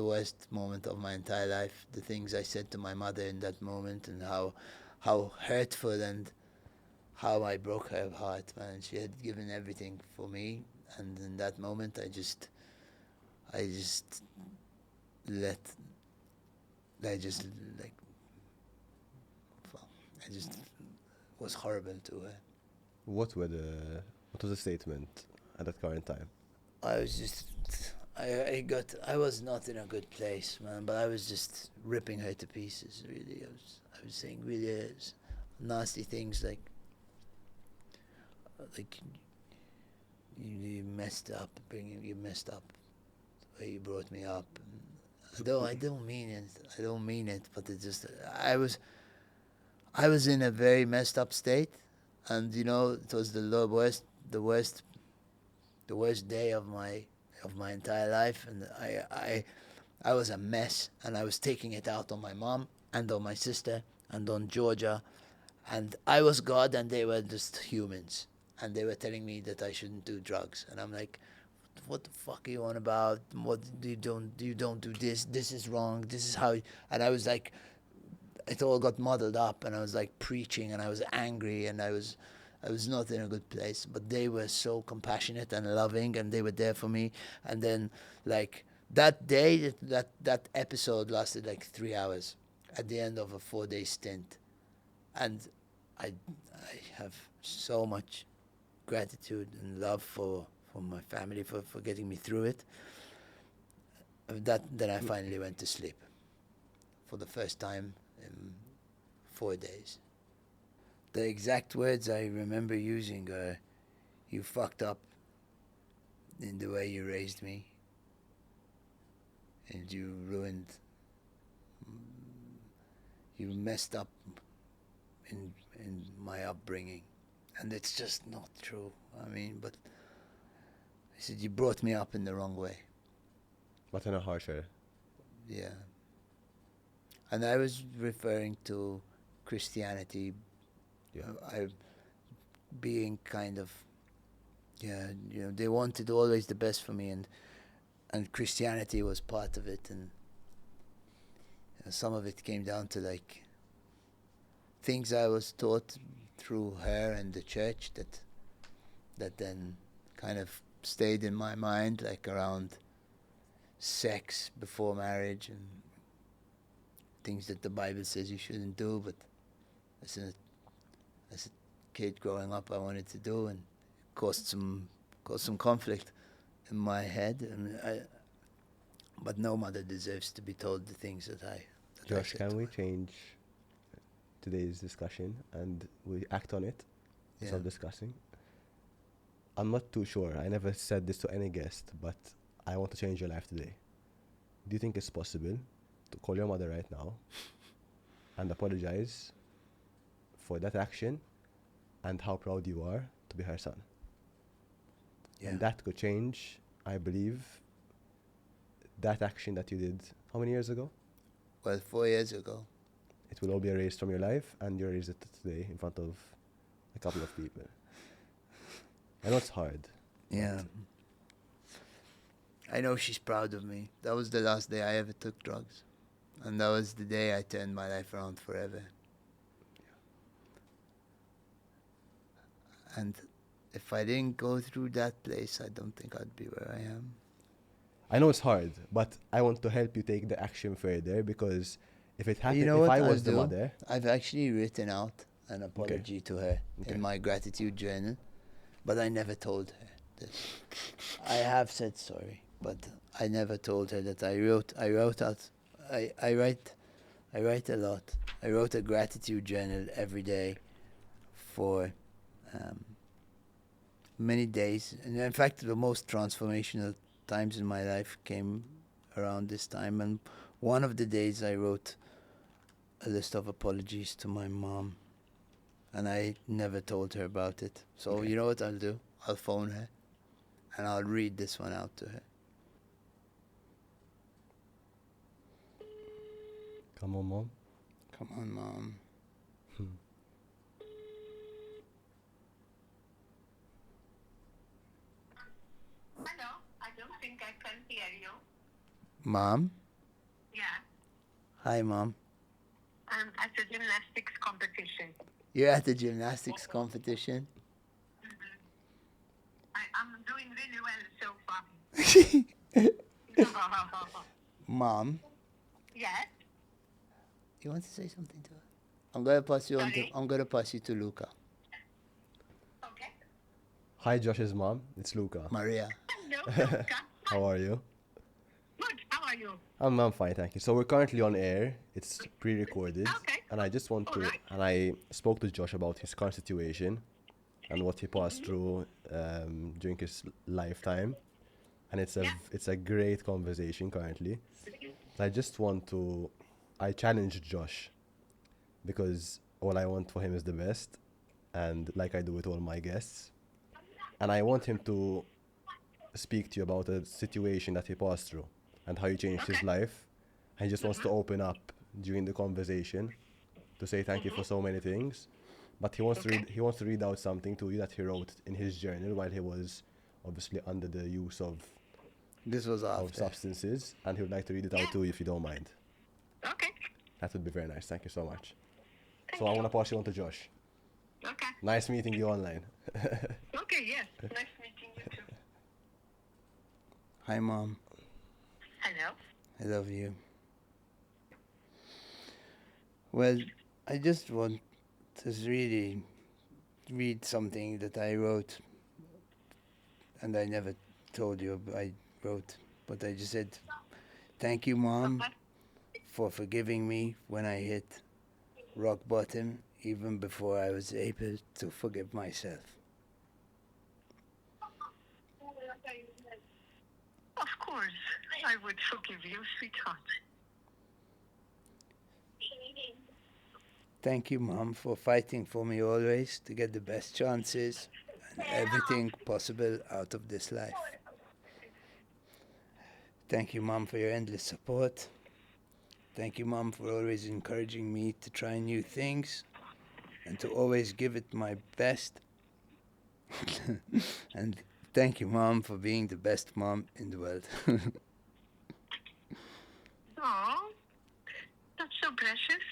the worst moment of my entire life. The things I said to my mother in that moment, and how hurtful and how I broke her heart, man. She had given everything for me, and in that moment, I just let, I just like, well, I just was horrible to her. What was the statement at that current time? I was just, I was not in a good place, man. But I was just ripping her to pieces. Really, I was saying really nasty things like you messed up, you messed up the way you brought me up. Though I don't mean it, but it just, I was in a very messed up state, and it was the worst the worst day of my entire life, and I was a mess, and I was taking it out on my mom and on my sister and on Georgia, and I was God and they were just humans, and they were telling me that I shouldn't do drugs, and I'm like, what the fuck are you on about? What you don't do this. This is wrong. This is how. And I was like, it all got muddled up, and I was like preaching, and I was angry, and I was not in a good place. But they were so compassionate and loving, and they were there for me. And then, like that day, that episode lasted like 3 hours at the end of a 4-day stint, and I have so much gratitude and love for my family for getting me through it. Then I finally went to sleep for the first time in 4 days. The exact words I remember using are, "You fucked up in the way you raised me, and you messed up in my upbringing." And it's just not true. I mean, but I said, "You brought me up in the wrong way." But in a harsher. Yeah. And I was referring to Christianity. Yeah. I being kind of, yeah, they wanted always the best for me, and Christianity was part of it, and some of it came down to like things I was taught through her and the church that then kind of stayed in my mind, like around sex before marriage and things that the Bible says you shouldn't do, but as a kid growing up, I wanted to do, and caused some conflict in my head. But no mother deserves to be told the things that I Josh, said can to we her. change today's discussion and we act on it instead of Yeah. discussing? I'm not too sure. I never said this to any guest, but I want to change your life today. Do you think it's possible to call your mother right now and apologize for that action and how proud you are to be her son? Yeah. And that could change, I believe, that action that you did how many years ago? Well, 4 years ago. It will all be erased from your life, and you erase it today in front of a couple of people. I know it's hard. Yeah. I know she's proud of me. That was the last day I ever took drugs. And that was the day I turned my life around forever. And if I didn't go through that place, I don't think I'd be where I am. I know it's hard, but I want to help you take the action further, because if it happened, You know if what I I'll was the do? mother, I've actually written out an apology to her in my gratitude journal, but I never told her this. I have said sorry, but I never told her that I wrote out. I write a lot. I wrote a gratitude journal every day for many days, and in fact, the most transformational times in my life came around this time. And one of the days, I wrote a list of apologies to my mom, and I never told her about it. So you know what I'll do? I'll phone her, and I'll read this one out to her. come on, Mom. Come on, Mom. Hello, I don't think I can hear you. Mom? Yeah, Hi, Mom. I'm at a gymnastics competition. You're at the gymnastics competition? I'm doing really well so far. Mom, Yes. you want to say something to her? I'm gonna pass you on to. Sorry? I'm gonna pass you to Luca. Okay. Hi, Josh's mom. It's Luca. Maria. Hello, Luca. How are you? Good. How are you? I'm fine, thank you. So we're currently on air. It's pre-recorded, Okay. and I just want All to. right. And I spoke to Josh about his current situation and what he passed through during his lifetime, and Yeah. it's a great conversation currently. I just want to. I challenged Josh because all I want for him is the best, and like I do with all my guests, and I want him to speak to you about a situation that he passed through and how he changed his Okay. life. And he just wants to open up during the conversation to say thank you for so many things. But Okay. he wants to read out something to you that he wrote in his journal while he was obviously under the use This was of after. substances, and he would like to read it Yeah. out to you if you don't mind. Okay. That would be very nice. Thank you so much. Thank So I'm you. gonna pass you on to Josh. Okay. Nice meeting you online. Okay, yes. Nice meeting you too. Hi, Mom. Hello. I love you. Well, I just want to really read something that I wrote, and I never told you I wrote, but I just said, "Thank you, Mom, Okay. for forgiving me when I hit rock bottom, even before I was able to forgive myself." Of course, I would forgive you, sweetheart. Thank you, Mom, for fighting for me always to get the best chances and everything possible out of this life. Thank you, Mom, for your endless support. Thank you, Mom, for always encouraging me to try new things and to always give it my best. And thank you, Mom, for being the best mom in the world. Oh, that's so precious.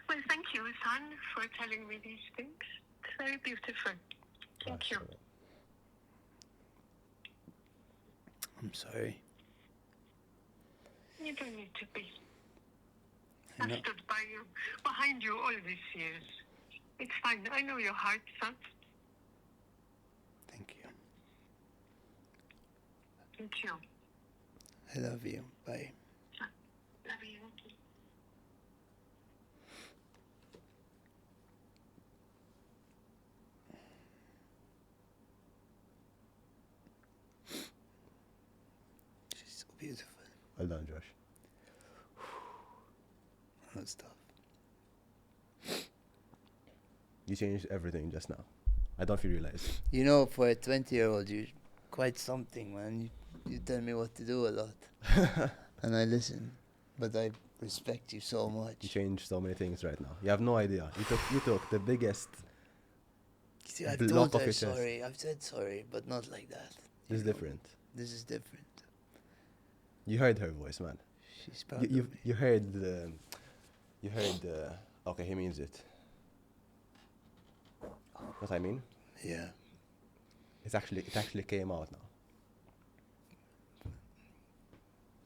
Well, thank you, son, for telling me these things. It's very beautiful. Thank you. I'm sorry. You don't need to be. I I've know. stood by you, behind you all these years. It's fine. I know your heart, son. Thank you. Thank you. I love you. Bye. Love you. She's so beautiful. Well done, Josh. That stuff. You changed everything just now. I don't know if you realize. You know, for a 20-year-old, you're quite something, man. You tell me what to do a lot. And I listen. But I respect you so You much. changed so many things right now. You have no idea. You took the biggest. See, I've block told of her your chest. sorry. I've said sorry, but not like that. This is you know. different. This is different. You heard her voice, man. She's proud of You me. you heard the. You heard the. Okay, he means it. What I mean? Yeah. It actually came out now.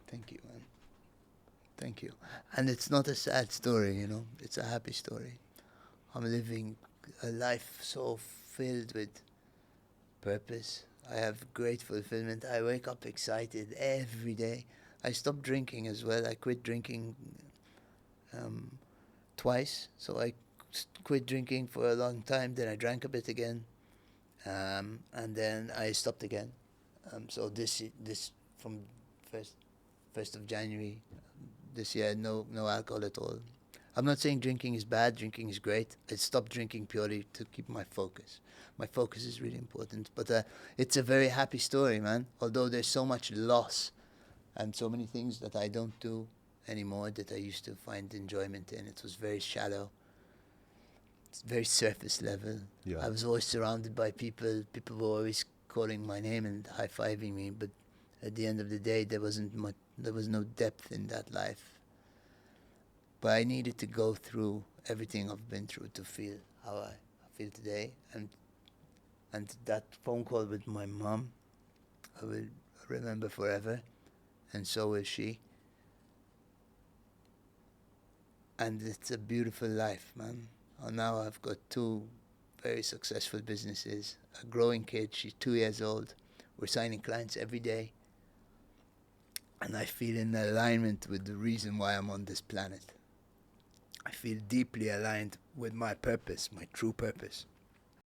Thank you, man. Thank you. And it's not a sad story, you know. It's a happy story. I'm living a life so filled with purpose. I have great fulfillment. I wake up excited every day. I stopped drinking as well. I quit drinking twice. So I quit drinking for a long time. Then I drank a bit again, and then I stopped again. So this from first of January this year, no alcohol at all. I'm not saying drinking is bad. Drinking is great. I stopped drinking purely to keep my focus. My focus is really important. But it's a very happy story, man. Although there's so much loss and so many things that I don't do anymore that I used to find enjoyment in. It was very shallow. It's very surface level. Yeah. I was always surrounded by people. People were always calling my name and high-fiving me. But at the end of the day, there wasn't There was no depth in that life. But I needed to go through everything I've been through to feel how I feel today. And that phone call with my mom, I will remember forever, and so will she. And it's a beautiful life, man. Now I've got 2 very successful businesses, a growing kid, she's 2 years old. We're signing clients every day. And I feel in alignment with the reason why I'm on this planet. I feel deeply aligned with my purpose, my true purpose.